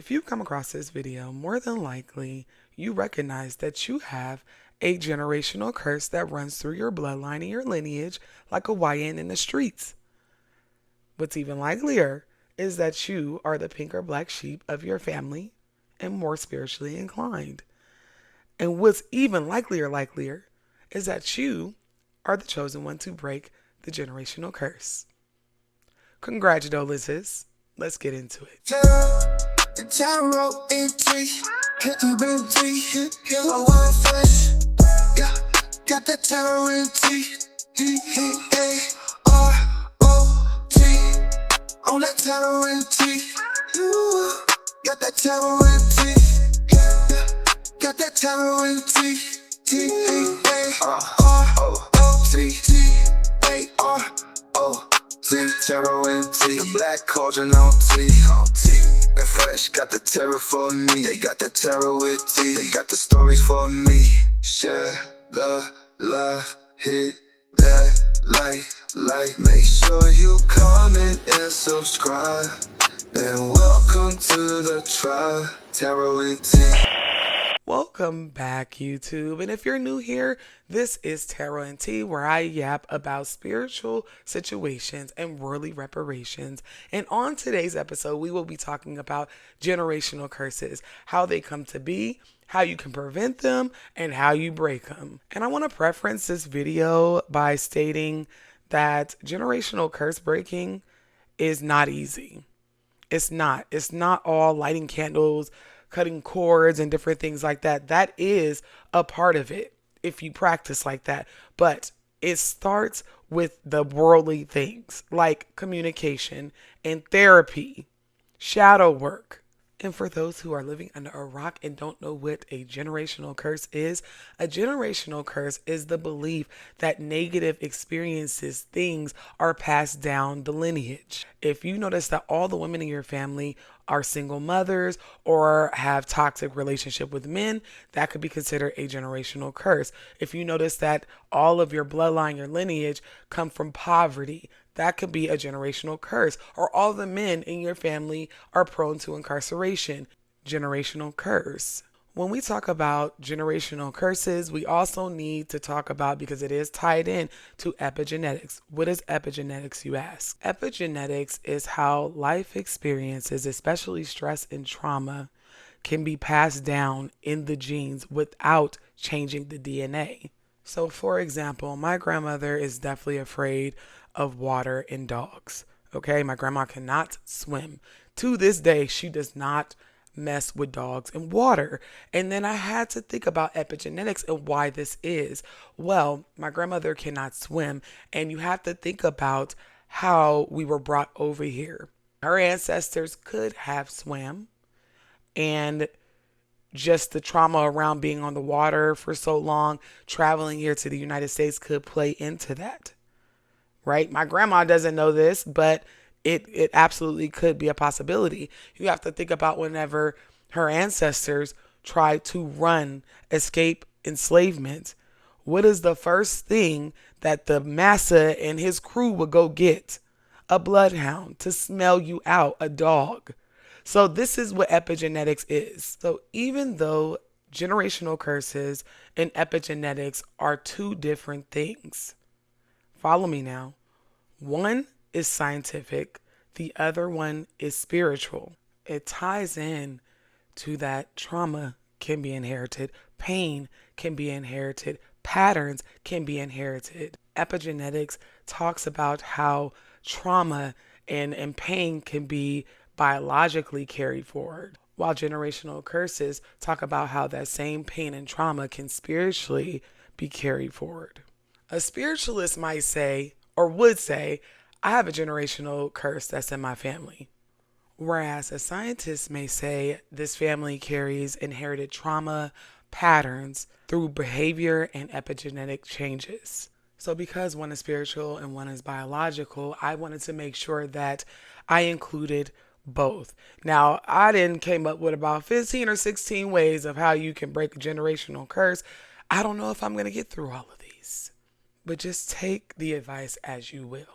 If you come across this video, more than likely you recognize that you have a generational curse that runs through your bloodline and your lineage like a YN in the streets. What's even likelier is that you are the pink or black sheep of your family and more spiritually inclined. And what's even likelier is that you are the chosen one to break the generational curse. Congratulations. Let's get into it. Got that tarot in T. T-A-R-O-T. On that tarot in T. Got that tarot in T. Got that tarot in T. T-A-R-O-T. T-A-R-O-T. Tarot in T. The black cauldron on T. And fresh got the terror for me. They got the tarot with T. They got the stories for me. Share the love, hit that like. Make sure you comment and subscribe. And welcome to the tribe, Tarot and T. Welcome back, YouTube. And if you're new here, this is Tarot and Tea, where I yap about spiritual situations and worldly reparations. And on today's episode, we will be talking about generational curses, how they come to be, how you can prevent them, and how you break them. And I want to preference this video by stating that generational curse breaking is not easy. It's not all lighting candles, cutting cords and different things like that. That is a part of it if you practice like that. But it starts with the worldly things like communication and therapy, shadow work. And for those who are living under a rock and don't know what a generational curse is the belief that negative experiences, things are passed down the lineage. If you notice that all the women in your family are single mothers or have toxic relationship with men, that could be considered a generational curse. If you notice that all of your bloodline, your lineage come from poverty, that could be a generational curse. Or all the men in your family are prone to incarceration, generational curse. When we talk about generational curses, we also need to talk about, because it is tied in to epigenetics. What is epigenetics, you ask? Epigenetics is how life experiences, especially stress and trauma, can be passed down in the genes without changing the DNA. So for example, my grandmother is definitely afraid of water and dogs. Okay, my grandma cannot swim. To this day, she does not mess with dogs and water. And then I had to think about epigenetics and why this is. Well, my grandmother cannot swim, and you have to think about how we were brought over here. Her ancestors could have swam, and just the trauma around being on the water for so long, traveling here to the United States could play into that. Right? My grandma doesn't know this, but it absolutely could be a possibility. You have to think about whenever her ancestors tried to escape enslavement. What is the first thing that the massa and his crew would go get? A bloodhound to smell you out, a dog. So this is what epigenetics is. So even though generational curses and epigenetics are two different things, follow me now. One is scientific, the other one is spiritual. It ties in to that trauma can be inherited, pain can be inherited, patterns can be inherited. Epigenetics talks about how trauma and pain can be biologically carried forward, while generational curses talk about how that same pain and trauma can spiritually be carried forward. A spiritualist might say, or would say, I have a generational curse that's in my family. Whereas a scientist may say this family carries inherited trauma patterns through behavior and epigenetic changes. So because one is spiritual and one is biological, I wanted to make sure that I included both. Now, I didn't came up with about 15 or 16 ways of how you can break a generational curse. I don't know if I'm going to get through all of these, but just take the advice as you will.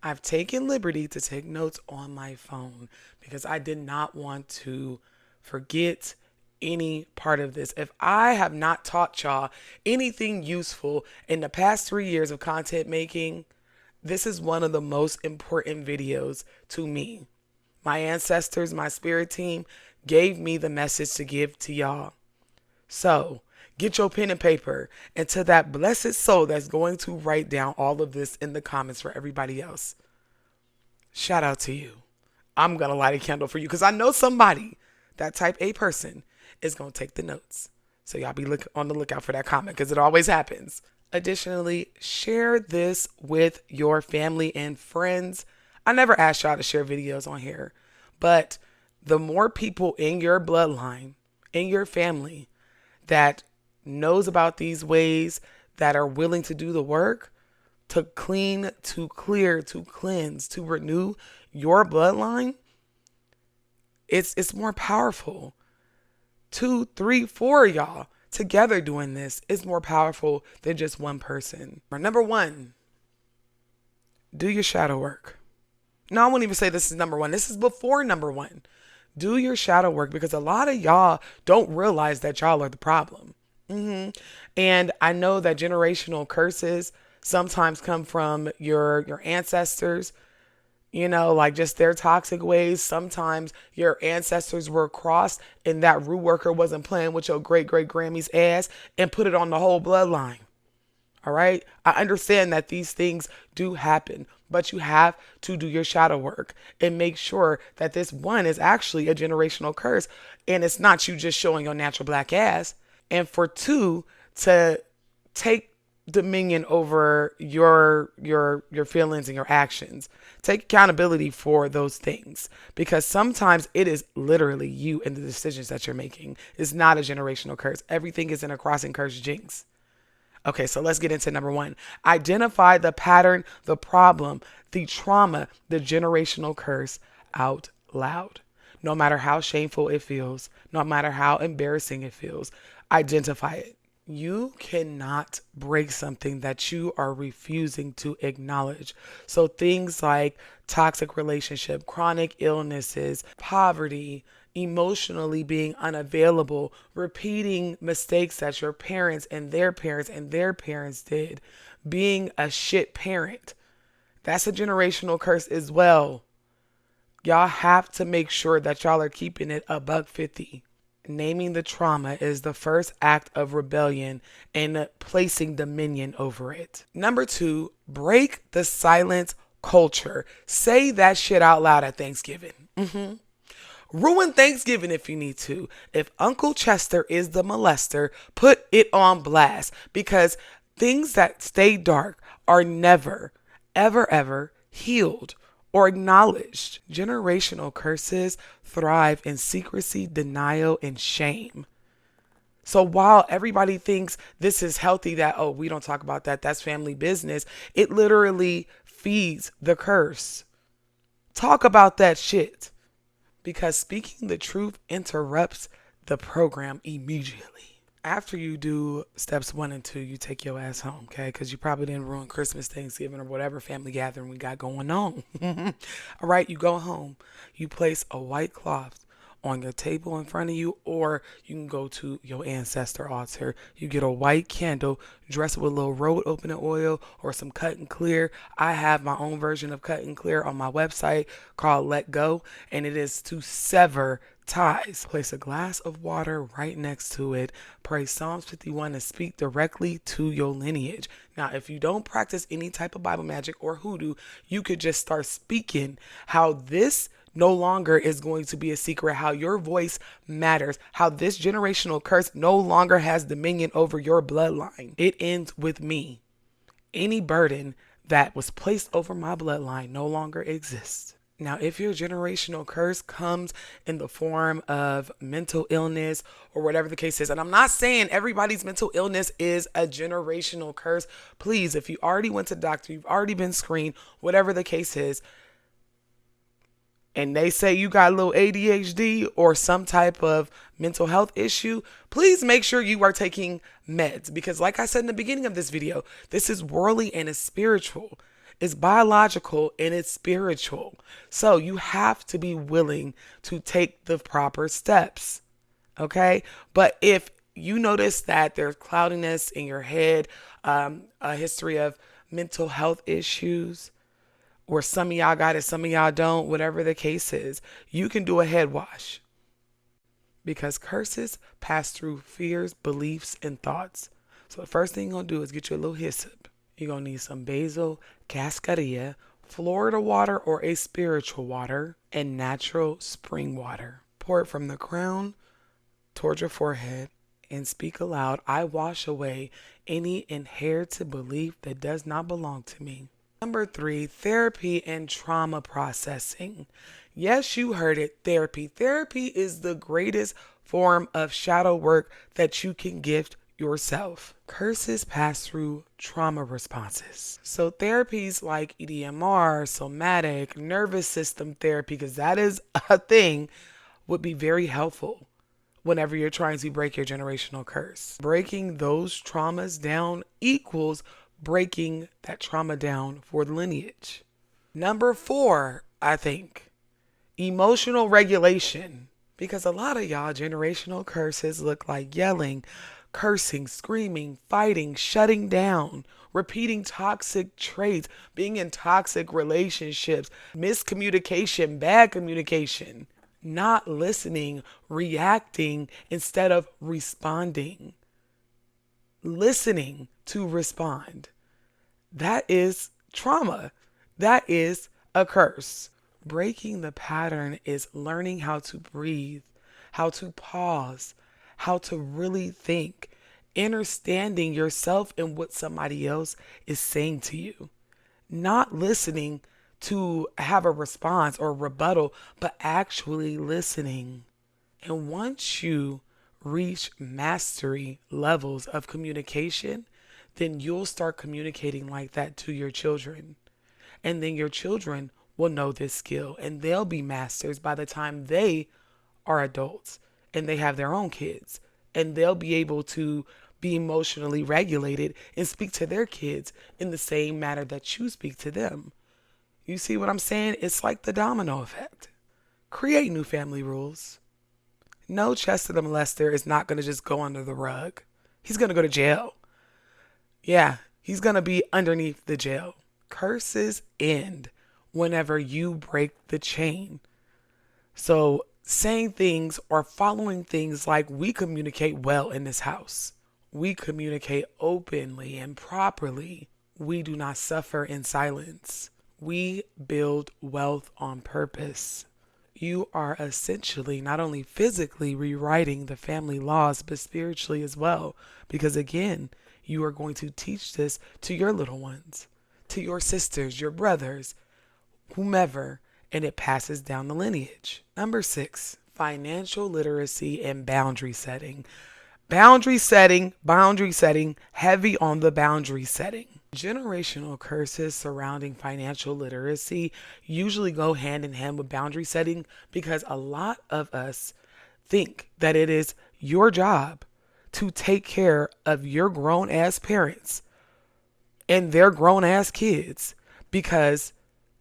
I've taken liberty to take notes on my phone because I did not want to forget any part of this. If I have not taught y'all anything useful in the past 3 years of content making, this is one of the most important videos to me. My ancestors, my spirit team gave me the message to give to y'all. So get your pen and paper, and to that blessed soul that's going to write down all of this in the comments for everybody else, shout out to you. I'm going to light a candle for you because I know somebody, that type A person, is going to take the notes. So y'all be on the lookout for that comment because it always happens. Additionally, share this with your family and friends. I never asked y'all to share videos on here, but the more people in your bloodline, in your family, that knows about these ways, that are willing to do the work to clean, to clear, to cleanse, to renew your bloodline, it's more powerful. 2, 3, 4 of y'all together doing this is more powerful than just one person. Number 1, do your shadow work. No, I won't even say this is number 1. This is before number 1. Do your shadow work because a lot of y'all don't realize that y'all are the problem. And I know that generational curses sometimes come from your ancestors, like just their toxic ways. Sometimes your ancestors were crossed and that root worker wasn't playing with your great-great-Grammy's ass and put it on the whole bloodline. All right. I understand that these things do happen, but you have to do your shadow work and make sure that this one is actually a generational curse and it's not you just showing your natural black ass. And for 2, to take dominion over your feelings and your actions. Take accountability for those things because sometimes it is literally you and the decisions that you're making. It's not a generational curse. Everything is in a crossing curse jinx. Okay, so let's get into number 1. Identify the pattern, the problem, the trauma, the generational curse out loud. No matter how shameful it feels, no matter how embarrassing it feels, identify it. You cannot break something that you are refusing to acknowledge. So things like toxic relationship, chronic illnesses, poverty, emotionally being unavailable, repeating mistakes that your parents and their parents and their parents did, being a shit parent. That's a generational curse as well. Y'all have to make sure that y'all are keeping it $150. Naming the trauma is the first act of rebellion and placing dominion over it. Number 2, break the silent culture. Say that shit out loud at Thanksgiving. Ruin Thanksgiving if you need to. If Uncle Chester is the molester, put it on blast because things that stay dark are never, ever, ever healed or acknowledged. Generational curses thrive in secrecy, denial, and shame. So while everybody thinks this is healthy, that, oh, we don't talk about that, that's family business, it literally feeds the curse. Talk about that shit. Because speaking the truth interrupts the program immediately. After you do steps 1 and 2, you take your ass home, okay? Because you probably didn't ruin Christmas, Thanksgiving, or whatever family gathering we got going on. All right, you go home. You place a white cloth on your table in front of you, or you can go to your ancestor altar. You get a white candle, dress it with a little road opening oil or some cut and clear. I have my own version of cut and clear on my website called Let Go, and it is to sever ties. Place a glass of water right next to it. Pray Psalms 51 and speak directly to your lineage. Now, if you don't practice any type of Bible magic or hoodoo, you could just start speaking how this no longer is going to be a secret, how your voice matters, how this generational curse no longer has dominion over your bloodline. It ends with me. Any burden that was placed over my bloodline no longer exists. Now, if your generational curse comes in the form of mental illness or whatever the case is, and I'm not saying everybody's mental illness is a generational curse. Please, if you already went to the doctor, you've already been screened, whatever the case is, and they say you got a little ADHD or some type of mental health issue, please make sure you are taking meds. Because like I said in the beginning of this video, this is worldly and it's spiritual. It's biological and it's spiritual. So you have to be willing to take the proper steps. Okay. But if you notice that there's cloudiness in your head, a history of mental health issues, or some of y'all got it, some of y'all don't, whatever the case is, you can do a head wash because curses pass through fears, beliefs, and thoughts. So the first thing you're going to do is get you a little hyssop. You're going to need some basil, cascarilla, Florida water or a spiritual water, and natural spring water. Pour it from the crown towards your forehead and speak aloud, I wash away any inherited belief that does not belong to me. Number 3, therapy and trauma processing. Yes, you heard it, therapy. Therapy is the greatest form of shadow work that you can gift yourself. Curses pass through trauma responses. So therapies like EDMR, somatic, nervous system therapy, because that is a thing, would be very helpful whenever you're trying to break your generational curse. Breaking those traumas down equals breaking that trauma down for the lineage. Number 4, I think, emotional regulation. Because a lot of y'all generational curses look like yelling, cursing, screaming, fighting, shutting down, repeating toxic traits, being in toxic relationships, miscommunication, bad communication, not listening, reacting instead of responding, listening to respond. That is trauma. That is a curse. Breaking the pattern is learning how to breathe, how to pause, how to really think, understanding yourself and what somebody else is saying to you, not listening to have a response or rebuttal, but actually listening. And once you reach mastery levels of communication, then you'll start communicating like that to your children. And then your children will know this skill and they'll be masters by the time they are adults and they have their own kids. And they'll be able to be emotionally regulated and speak to their kids in the same manner that you speak to them. You see what I'm saying? It's like the domino effect. Create new family rules. No, Chester the molester is not going to just go under the rug. He's going to go to jail. Yeah, he's going to be underneath the jail. Curses end whenever you break the chain. So saying things or following things like we communicate well in this house. We communicate openly and properly. We do not suffer in silence. We build wealth on purpose. You are essentially not only physically rewriting the family laws, but spiritually as well. Because again, you are going to teach this to your little ones, to your sisters, your brothers, whomever, and it passes down the lineage. Number 6, financial literacy and boundary setting. Boundary setting, heavy on the boundary setting. Generational curses surrounding financial literacy usually go hand in hand with boundary setting because a lot of us think that it is your job to take care of your grown ass parents and their grown ass kids because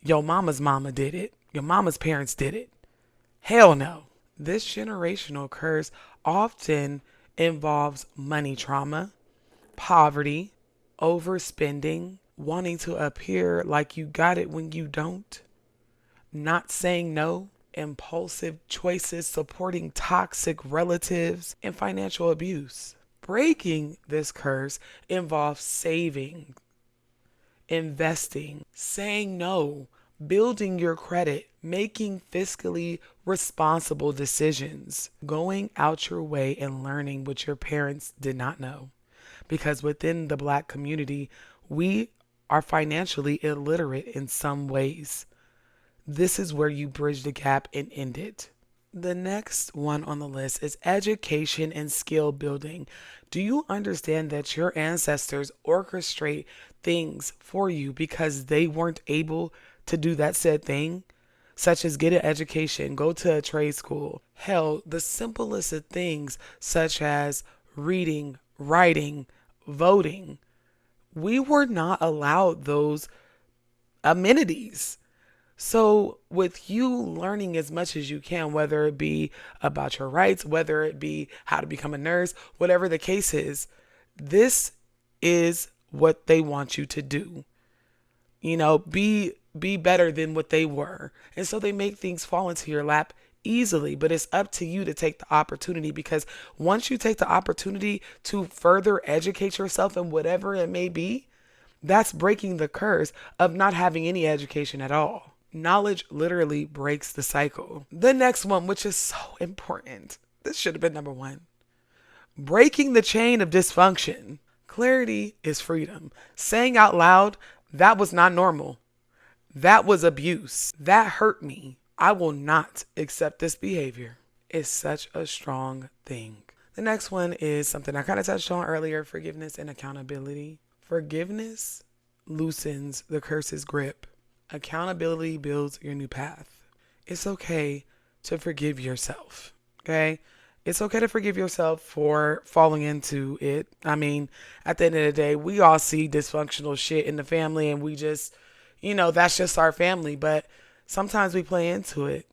your mama's mama did it. Your mama's parents did it. Hell no. This generational curse often involves money trauma, poverty, overspending, wanting to appear like you got it when you don't, not saying no, impulsive choices, supporting toxic relatives, and financial abuse. Breaking this curse involves saving, investing, saying no, building your credit, making fiscally responsible decisions, going out your way and learning what your parents did not know. Because within the Black community, we are financially illiterate in some ways. This is where you bridge the gap and end it. The next one on the list is education and skill building. Do you understand that your ancestors orchestrate things for you because they weren't able to do that said thing? Such as get an education, go to a trade school. Hell, the simplest of things such as reading, writing, voting. We were not allowed those amenities. So with you learning as much as you can, whether it be about your rights, whether it be how to become a nurse, whatever the case is, this is what they want you to do. Be better than what they were. And so they make things fall into your lap easily, but it's up to you to take the opportunity, because once you take the opportunity to further educate yourself in whatever it may be, that's breaking the curse of not having any education at all. Knowledge literally breaks the cycle. The next one, which is so important, this should have been number one: breaking the chain of dysfunction. Clarity is freedom. Saying out loud, that was not normal. That was abuse. That hurt me. I will not accept this behavior. It's such a strong thing. The next one is something I kind of touched on earlier: forgiveness and accountability. Forgiveness loosens the curse's grip. Accountability builds your new path. It's okay to forgive yourself, okay? It's okay to forgive yourself for falling into it. I mean, at the end of the day, we all see dysfunctional shit in the family, and we just, that's just our family. But sometimes we play into it.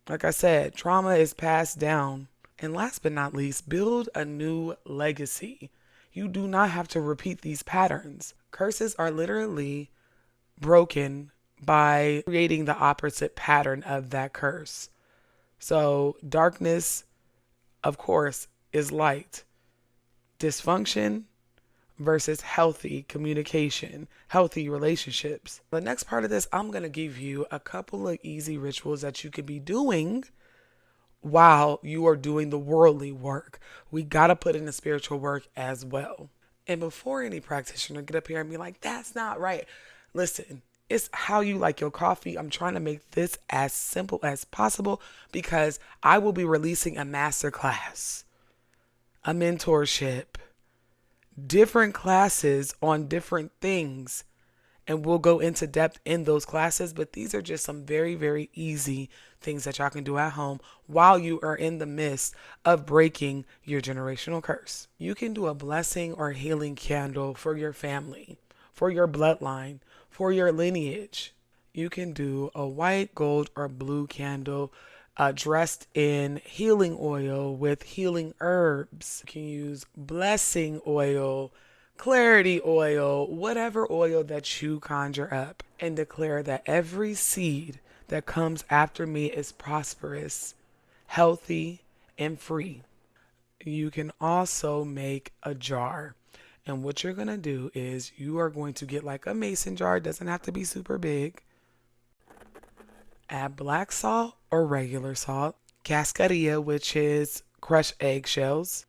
Like I said, trauma is passed down. And last but not least, build a new legacy. You do not have to repeat these patterns. Curses are literally broken by creating the opposite pattern of that curse. So darkness, of course, is light. Dysfunction versus healthy communication, healthy relationships. The next part of this, I'm going to give you a couple of easy rituals that you could be doing while you are doing the worldly work. We got to put in the spiritual work as well. And before any practitioner get up here and be like, that's not right. Listen, it's how you like your coffee. I'm trying to make this as simple as possible, because I will be releasing a masterclass, a mentorship, different classes on different things, and we'll go into depth in those classes. But these are just some very, very easy things that y'all can do at home while you are in the midst of breaking your generational curse. You can do a blessing or healing candle for your family, for your bloodline, for your lineage. You can do a white, gold, or blue candle dressed in healing oil with healing herbs. You can use blessing oil, clarity oil, whatever oil that you conjure up, and declare that every seed that comes after me is prosperous, healthy, and free. You can also make a jar. And what you're going to do is you are going to get like a mason jar. It doesn't have to be super big. Add black salt or regular salt, cascarilla, which is crushed eggshells,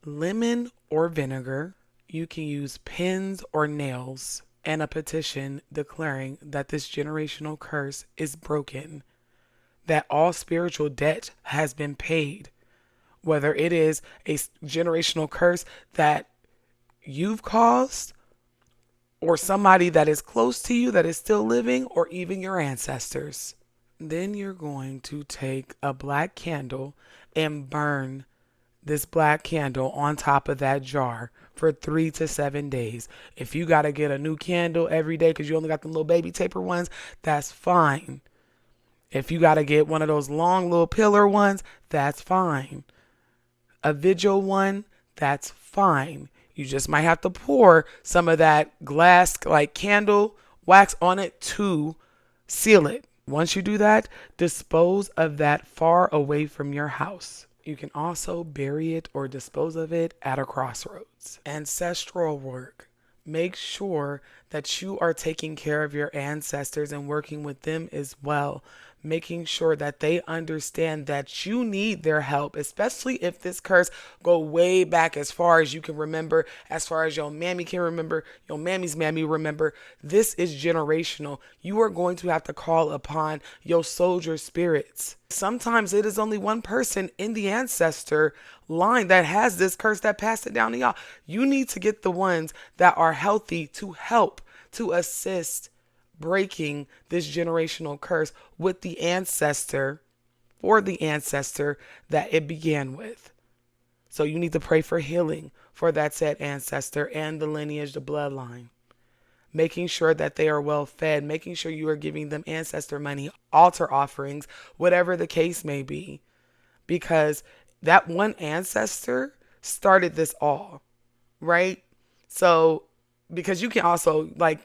lemon or vinegar. You can use pins or nails, and a petition declaring that this generational curse is broken, that all spiritual debt has been paid, whether it is a generational curse that you've caused, or somebody that is close to you that is still living, or even your ancestors. Then you're going to take a black candle and burn this black candle on top of that jar for 3 to 7 days. If you got to get a new candle every day because you only got the little baby taper ones, that's fine. If you got to get one of those long little pillar ones, that's fine. A vigil one, that's fine. You just might have to pour some of that glass like candle wax on it to seal it. Once you do that, dispose of that far away from your house. You can also bury it or dispose of it at a crossroads. Ancestral work. Make sure that you are taking care of your ancestors and working with them as well. Making sure that they understand that you need their help, especially if this curse go way back as far as you can remember, as far as your mammy can remember, your mammy's mammy remember. This is generational. You are going to have to call upon your soldier spirits. Sometimes it is only one person in the ancestor line that has this curse that passed it down to y'all. You need to get the ones that are healthy to help, to assist breaking this generational curse with the ancestor, for the ancestor that it began with. So you need to pray for healing for that said ancestor and the lineage, the bloodline. making sure that they are well fed, making sure you are giving them ancestor money, altar offerings, whatever the case may be. Because that one ancestor started this all, right? So, because you can also, like,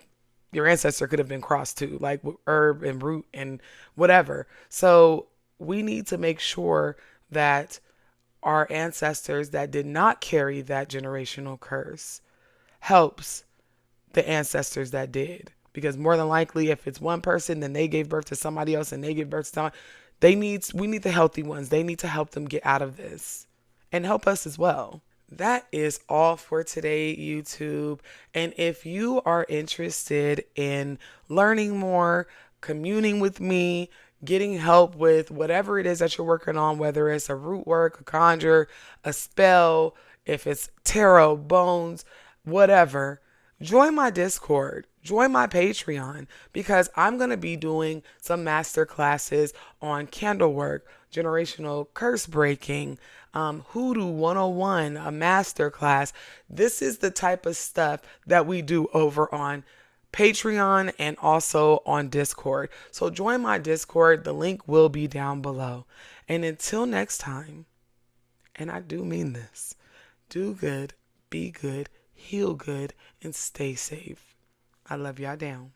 your ancestor could have been crossed too, like with herb and root and whatever. So, we need to make sure that our ancestors that did not carry that generational curse helps the ancestors that did. Because more than likely, if it's one person, then they gave birth to somebody else and they give birth to someone. We need the healthy ones. They need to help them get out of this and help us as well. That is all for today, YouTube. And if you are interested in learning more, communing with me, getting help with whatever it is that you're working on, whether it's a root work, a conjure, a spell, if it's tarot, bones, whatever, join my Discord, join my Patreon, because I'm going to be doing some master classes on candle work, generational curse breaking, Hoodoo 101, a master class. This is the type of stuff that we do over on Patreon and also on Discord. So join my Discord. The link will be down below. And until next time, and I do mean this, do good, be good, heal good, and stay safe. I love y'all down.